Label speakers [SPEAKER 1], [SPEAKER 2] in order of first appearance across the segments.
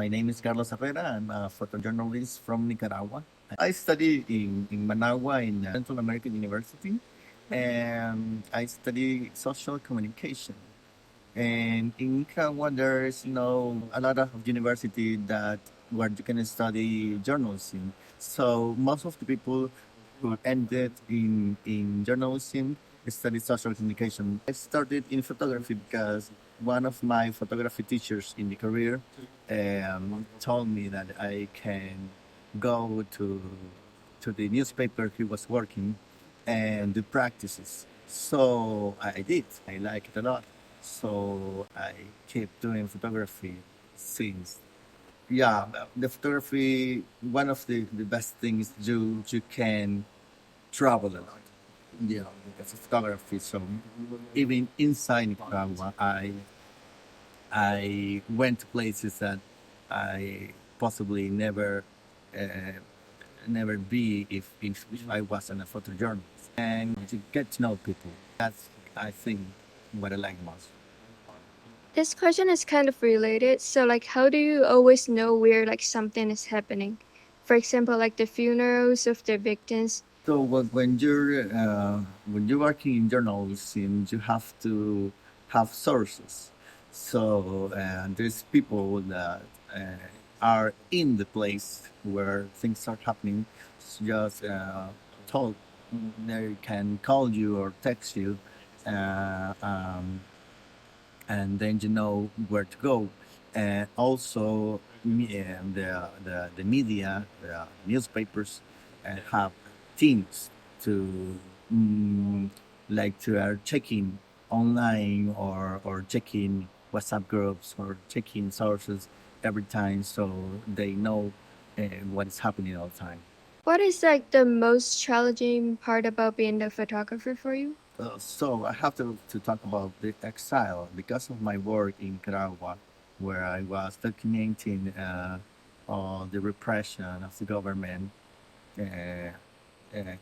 [SPEAKER 1] My name is Carlos Herrera. I'm a photojournalist from Nicaragua. I study in Managua in Central American University, and I study social communication. And in Nicaragua, there is no a lot of university that where you can study journalism. So most of the people who ended in journalism studied social communication. I started in photography because one of my photography teachers in the career told me that I can go to the newspaper he was working and do practices. So I did. I like it a lot. So I keep doing photography since. Yeah, the photography, one of the best things you can travel a lot. Yeah, as a photography. So even inside Nicaragua, I went to places that I possibly uh, never be if I wasn't a photojournalist. And to get to know people, that's I think what I like most.
[SPEAKER 2] This question is kind of related. So, like, how do you always know where like something is happening? For example, like the funerals of the victims.
[SPEAKER 1] So when you're working in journalism, you have to have sources. So there's people that are in the place where things are happening. Just told they can call you or text you, uh, um, and then you know where to go. And also, the media, the newspapers, have teams to like to are checking online or checking WhatsApp groups or checking sources every time, so they know what is happening all the time.
[SPEAKER 2] What is like the most challenging part about being a photographer for you?
[SPEAKER 1] So I have to talk about the exile because of my work in Nicaragua, where I was documenting the repression of the government. Uh,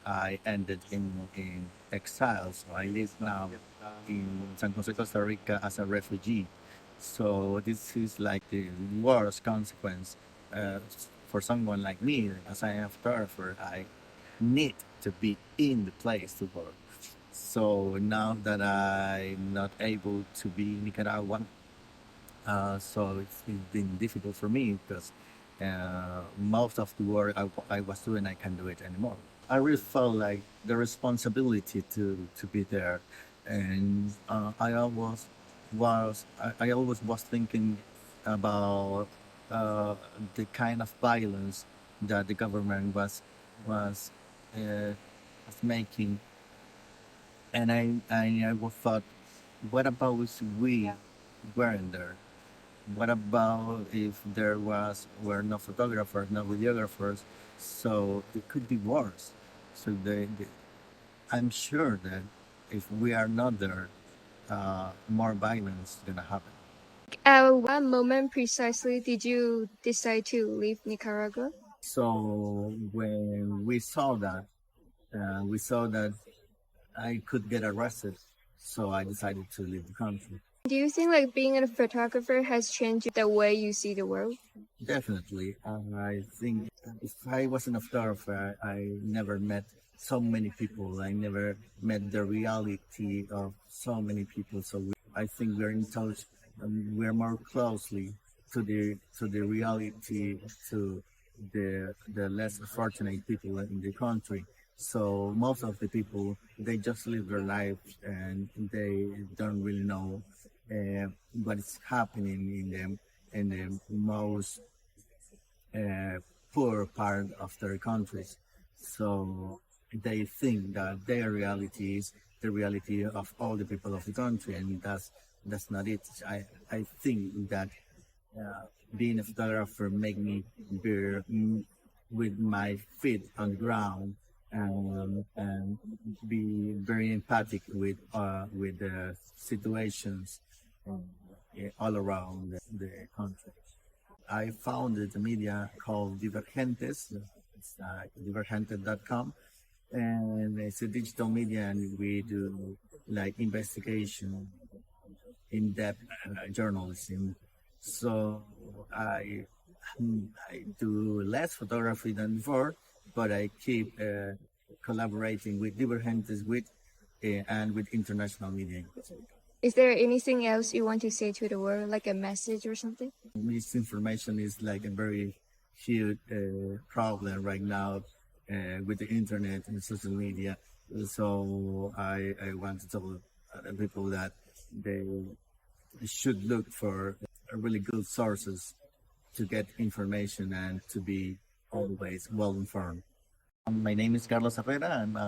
[SPEAKER 1] I ended in exile, so I live now in San Jose, Costa Rica as a refugee. So this is like the worst consequence for someone like me, as I am a photographer. I need to be in the place to work. So now that I'm not able to be in Nicaragua, so it's been difficult for me because most of the work I was doing, I can't do it anymore. I really felt like the responsibility to be there, and I always was thinking about the kind of violence that the government was was making, and I thought, what about if we weren't there? What about if there were no photographers, no videographers? So it could be worse. So I'm sure that if we are not there, more violence is gonna happen.
[SPEAKER 2] At what moment precisely did you decide to leave Nicaragua?
[SPEAKER 1] So when we saw that I could get arrested, so I decided to leave the country.
[SPEAKER 2] Do you think like being a photographer has changed the way you see the world?
[SPEAKER 1] Definitely. I think if I wasn't a photographer, I never met so many people. I never met the reality of so many people. So I think we're in touch. We're more closely to the reality, to the less fortunate people in the country. So most of the people, they just live their lives and they don't really know what is happening in the most uh, poor part of their countries. So they think that their reality is the reality of all the people of the country, and that's not it. I think that being a photographer make me be with my feet on the ground and be very empathic with the situations um, all around the country. I founded a media called Divergentes. It's divergentes.com. And it's a digital media, and we do like investigation, in-depth journalism. So I I do less photography than before, but I keep collaborating with Divergentes and with international media.
[SPEAKER 2] Is there anything else you want to say to the world, like a message or something?
[SPEAKER 1] Misinformation is like a very huge problem right now with the internet and social media. So I want to tell people that they should look for really good sources to get information and to be always well informed. My name is Carlos Herrera. I'm